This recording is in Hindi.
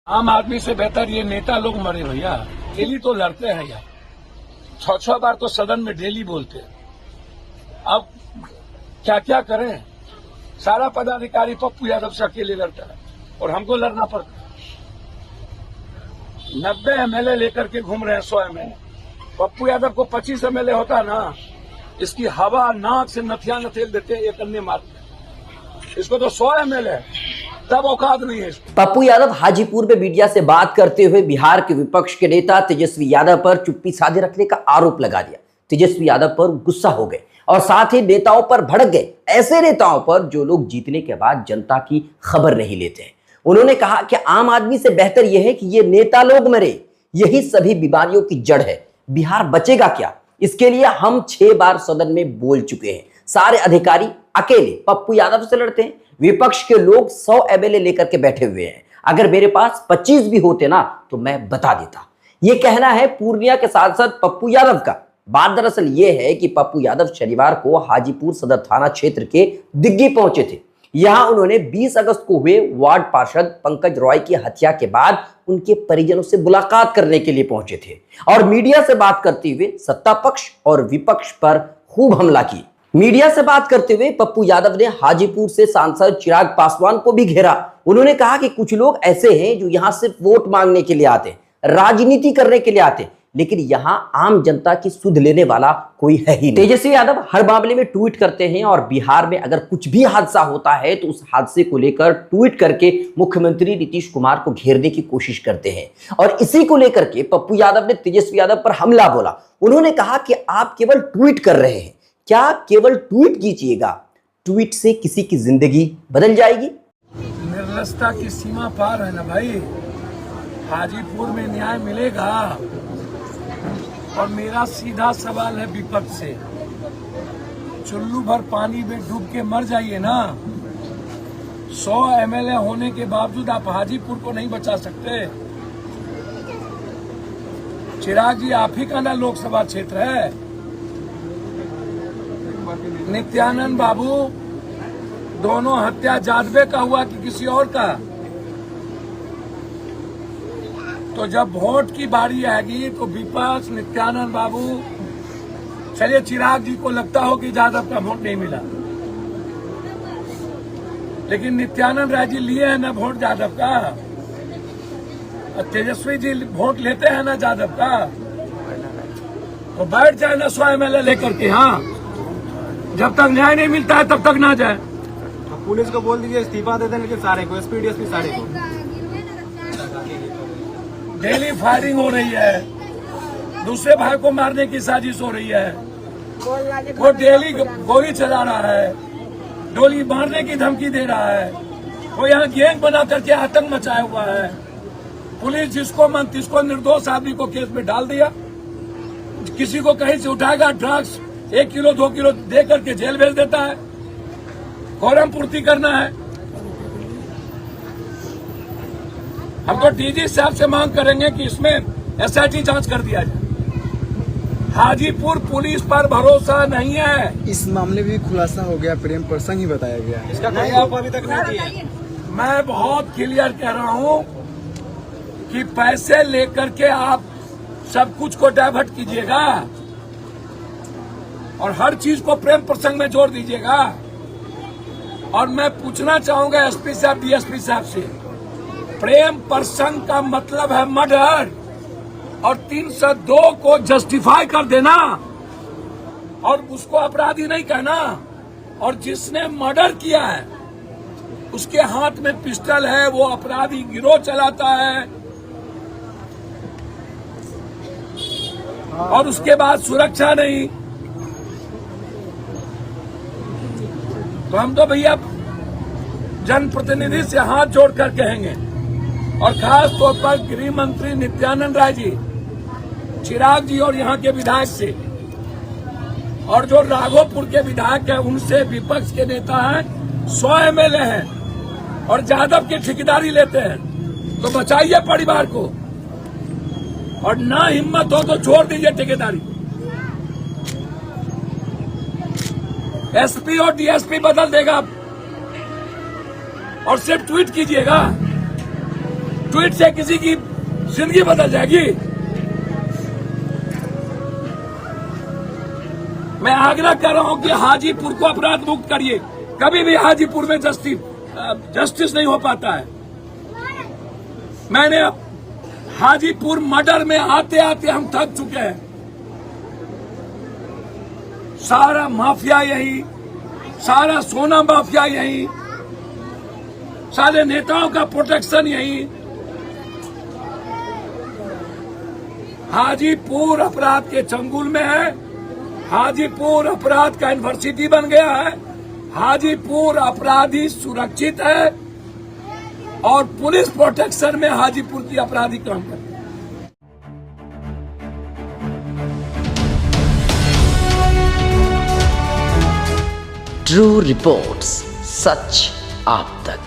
आम आदमी से बेहतर ये नेता लोग मरे भैया। डेली तो लड़ते हैं यार, 6 बार तो सदन में डेली बोलते हैं। अब क्या क्या करें, सारा पदाधिकारी पप्पू यादव से अकेले लड़ता है और हमको लड़ना पड़ता है। 90 एमएलए लेकर के घूम रहे हैं, 100 एमएलए। पप्पू यादव को 25 एमएलए होता ना, इसकी हवा नाक से नथिया नथेल देते एक अन्य मारते। इसको तो 100 एमएलए तब औकात नहीं है। पप्पू यादव हाजीपुर में मीडिया से बात करते हुए बिहार के विपक्ष के नेता तेजस्वी यादव पर चुप्पी साधे रखने का आरोप लगा दिया। तेजस्वी यादव पर गुस्सा हो गए और साथ ही नेताओं पर भड़क गए, ऐसे नेताओं पर जो लोग जीतने के बाद जनता की खबर नहीं लेते। उन्होंने कहा कि आम आदमी से बेहतर यह है कि ये नेता लोग मरे, यही सभी बीमारियों की जड़ है। बिहार बचेगा क्या, इसके लिए हम 6 बार सदन में बोल चुके हैं। सारे अधिकारी अकेले पप्पू यादव से लड़ते हैं, विपक्ष के लोग 100 एमएलए लेकर के बैठे हुए हैं। अगर मेरे पास 25 भी होते ना तो मैं बता देता। यह कहना है पूर्णिया के सांसद पप्पू यादव का। बात दरअसल यह है कि पप्पू यादव शनिवार को हाजीपुर सदर थाना क्षेत्र के दिग्गी पहुंचे थे। यहां उन्होंने 20 अगस्त को हुए वार्ड पार्षद पंकज रॉय की हत्या के बाद उनके परिजनों से मुलाकात करने के लिए पहुंचे थे और मीडिया से बात करते हुए सत्ता पक्ष और विपक्ष पर खूब हमला की। मीडिया से बात करते हुए पप्पू यादव ने हाजीपुर से सांसद चिराग पासवान को भी घेरा। उन्होंने कहा कि कुछ लोग ऐसे हैं जो यहां सिर्फ वोट मांगने के लिए आते, राजनीति करने के लिए आते, लेकिन यहां आम जनता की सुध लेने वाला कोई है ही नहीं। तेजस्वी यादव हर मामले में ट्वीट करते हैं और बिहार में अगर कुछ भी हादसा होता है तो उस हादसे को लेकर ट्वीट करके मुख्यमंत्री नीतीश कुमार को घेरने की कोशिश करते हैं। और इसी को लेकर के पप्पू यादव ने तेजस्वी यादव पर हमला बोला। उन्होंने कहा कि आप केवल ट्वीट कर रहे हैं, क्या केवल ट्वीट कीजिएगा, ट्वीट से किसी की जिंदगी बदल जाएगी? निर्लजता की सीमा पार है ना भाई। हाजीपुर में न्याय मिलेगा। और मेरा सीधा सवाल है विपक्ष से, चुल्लू भर पानी में डूब के मर जाइए ना। 100 एमएलए होने के बावजूद आप हाजीपुर को नहीं बचा सकते। चिराग जी, आप ही का ना लोकसभा क्षेत्र है। नित्यानंद बाबू, दोनों हत्या जादवे का हुआ कि किसी और का? तो जब वोट की बारी आएगी तो विपक्ष, नित्यानंद बाबू, चलिए चिराग जी को लगता हो कि यादव का वोट नहीं मिला, लेकिन नित्यानंद राय जी लिए हैं ना वोट यादव का, और तेजस्वी जी वोट लेते हैं ना यादव का। तो बैठ जाए ना 100 एमएलए लेकर के। हाँ, जब तक न्याय नहीं मिलता है तब तक ना जाए। पुलिस को बोल दीजिए इस्तीफा दे देने के सारे को, एसपी डीएसपी सारे को। डेली फायरिंग हो रही है, दूसरे भाई को मारने की साजिश हो रही है। वो डेली गोली चला रहा है, गोली मारने की धमकी दे रहा है। वो यहाँ गैंग बना करके आतंक मचाया हुआ है। पुलिस जिसको मन तिसको निर्दोष आदमी को केस में डाल दिया। किसी को कहीं से उठाएगा, ड्रग्स 1 किलो 2 किलो दे करके जेल भेज देता है। फॉर्म पूर्ति करना है। हम तो डीजी साहब से मांग करेंगे कि इसमें एसआईटी जांच कर दिया जाए। हाजीपुर पुलिस पर भरोसा नहीं है। इस मामले में भी खुलासा हो गया, प्रेम प्रसंग ही बताया गया। इसका कोई आप अभी तक नहीं दिए। मैं बहुत क्लियर कह रहा हूं कि पैसे लेकर के आप सब कुछ को डाइवर्ट कीजिएगा और हर चीज को प्रेम प्रसंग में जोड़ दीजिएगा। और मैं पूछना चाहूंगा एसपी साहब, डीएसपी साहब से, प्रेम प्रसंग का मतलब है मर्डर, और 302 को जस्टिफाई कर देना और उसको अपराधी नहीं कहना। और जिसने मर्डर किया है उसके हाथ में पिस्टल है, वो अपराधी गिरोह चलाता है, और उसके बाद सुरक्षा नहीं। तो हम तो भैया जनप्रतिनिधि से हाथ जोड़कर कहेंगे, और खास तौर पर गृह मंत्री नित्यानंद राय जी, चिराग जी और यहाँ के विधायक से, और जो राघोपुर के विधायक हैं उनसे, विपक्ष के नेता हैं, 100 एमएलए हैं और यादव की ठेकेदारी लेते हैं, तो बचाइए परिवार को। और ना हिम्मत हो तो छोड़ दीजिए ठेकेदारी। एसपी और डीएसपी बदल देगा और सिर्फ ट्वीट कीजिएगा। ट्वीट से किसी की जिंदगी बदल जाएगी? मैं आग्रह कर रहा हूं कि हाजीपुर को अपराध मुक्त करिए। कभी भी हाजीपुर में जस्टिस नहीं हो पाता है। मैंने हाजीपुर मर्डर में आते आते हम थक चुके हैं। सारा माफिया यही, सारा सोना माफिया यही, सारे नेताओं का प्रोटेक्शन यही। हाजीपुर अपराध के चंगुल में है। हाजीपुर अपराध का यूनिवर्सिटी बन गया है। हाजीपुर अपराधी सुरक्षित है और पुलिस प्रोटेक्शन में हाजीपुर की अपराधी काम करती है। ट्रू रिपोर्ट्स, सच आप तक।